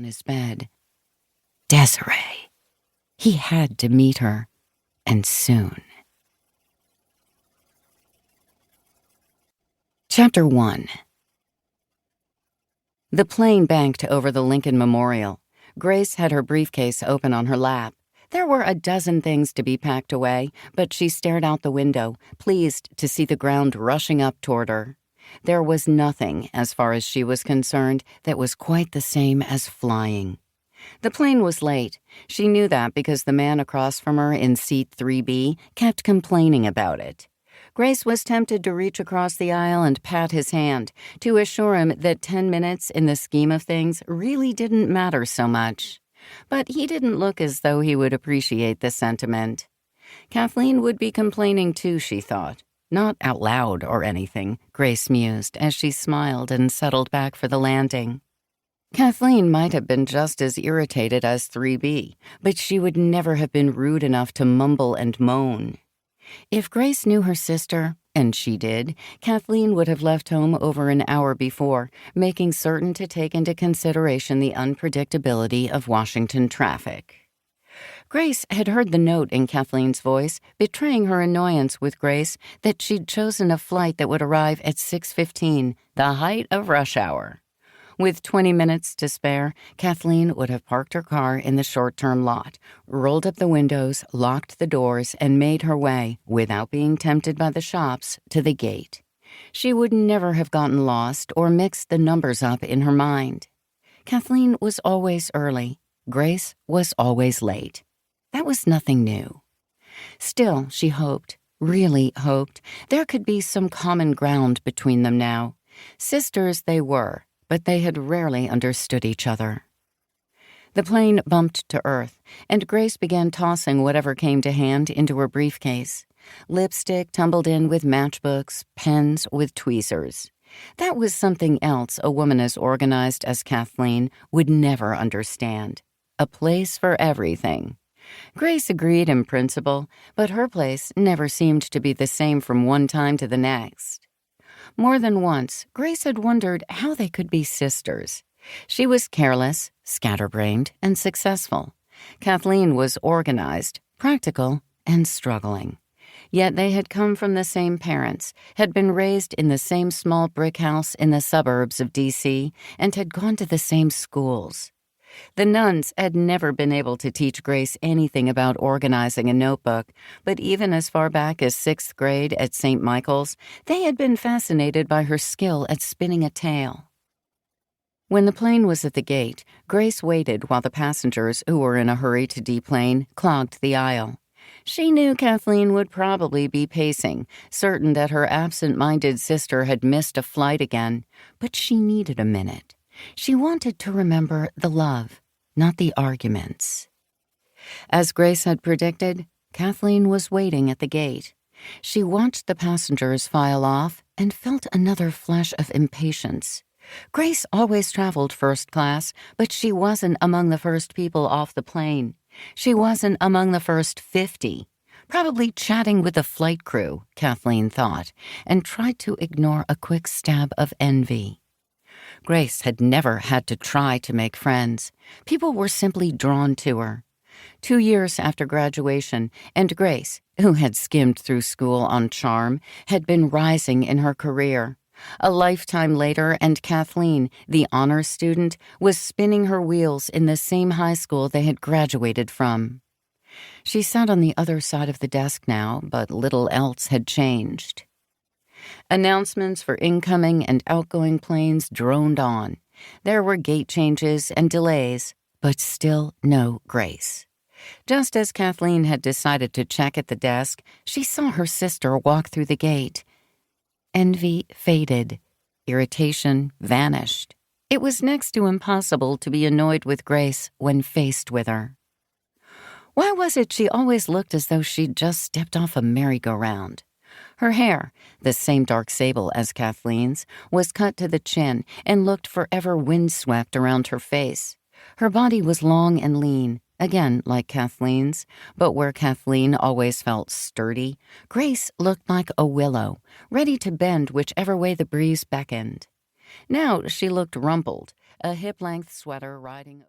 on his bed. Desiree. He had to meet her, and soon. Chapter 1. The plane banked over the Lincoln Memorial. Grace had her briefcase open on her lap. There were a dozen things to be packed away, but she stared out the window, pleased to see the ground rushing up toward her. There was nothing, as far as she was concerned, that was quite the same as flying. The plane was late. She knew that because the man across from her in seat 3B kept complaining about it. Grace was tempted to reach across the aisle and pat his hand, to assure him that 10 minutes in the scheme of things really didn't matter so much. But he didn't look as though he would appreciate the sentiment. Kathleen would be complaining too, she thought. Not out loud or anything, Grace mused as she smiled and settled back for the landing. Kathleen might have been just as irritated as 3B, but she would never have been rude enough to mumble and moan. If Grace knew her sister, and she did, Kathleen would have left home over an hour before, making certain to take into consideration the unpredictability of Washington traffic. Grace had heard the note in Kathleen's voice, betraying her annoyance with Grace that she'd chosen a flight that would arrive at 6:15, the height of rush hour. With 20 minutes to spare, Kathleen would have parked her car in the short-term lot, rolled up the windows, locked the doors, and made her way, without being tempted by the shops, to the gate. She would never have gotten lost or mixed the numbers up in her mind. Kathleen was always early. Grace was always late. That was nothing new. Still, she hoped, really hoped, there could be some common ground between them now. Sisters they were, but they had rarely understood each other. The plane bumped to earth, and Grace began tossing whatever came to hand into her briefcase. Lipstick tumbled in with matchbooks, pens with tweezers. That was something else a woman as organized as Kathleen would never understand. A place for everything. Grace agreed in principle, but her place never seemed to be the same from one time to the next. More than once, Grace had wondered how they could be sisters. She was careless, scatterbrained, and successful. Kathleen was organized, practical, and struggling. Yet they had come from the same parents, had been raised in the same small brick house in the suburbs of D.C., and had gone to the same schools. The nuns had never been able to teach Grace anything about organizing a notebook, but even as far back as 6th grade at St. Michael's, they had been fascinated by her skill at spinning a tale. When the plane was at the gate, Grace waited while the passengers, who were in a hurry to deplane, clogged the aisle. She knew Kathleen would probably be pacing, certain that her absent-minded sister had missed a flight again, but she needed a minute. She wanted to remember the love, not the arguments. As Grace had predicted, Kathleen was waiting at the gate. She watched the passengers file off and felt another flash of impatience. Grace always traveled first class, but she wasn't among the first people off the plane. She wasn't among the first 50. Probably chatting with the flight crew, Kathleen thought, and tried to ignore a quick stab of envy. Grace had never had to try to make friends. People were simply drawn to her. 2 years after graduation, and Grace, who had skimmed through school on charm, had been rising in her career. A lifetime later, and Kathleen, the honors student, was spinning her wheels in the same high school they had graduated from. She sat on the other side of the desk now, but little else had changed. Announcements for incoming and outgoing planes droned on. There were gate changes and delays, but still no Grace. Just as Kathleen had decided to check at the desk, she saw her sister walk through the gate. Envy faded. Irritation vanished. It was next to impossible to be annoyed with Grace when faced with her. Why was it she always looked as though she'd just stepped off a merry-go-round? Her hair, the same dark sable as Kathleen's, was cut to the chin and looked forever windswept around her face. Her body was long and lean, again like Kathleen's, but where Kathleen always felt sturdy, Grace looked like a willow, ready to bend whichever way the breeze beckoned. Now she looked rumpled, a hip-length sweater riding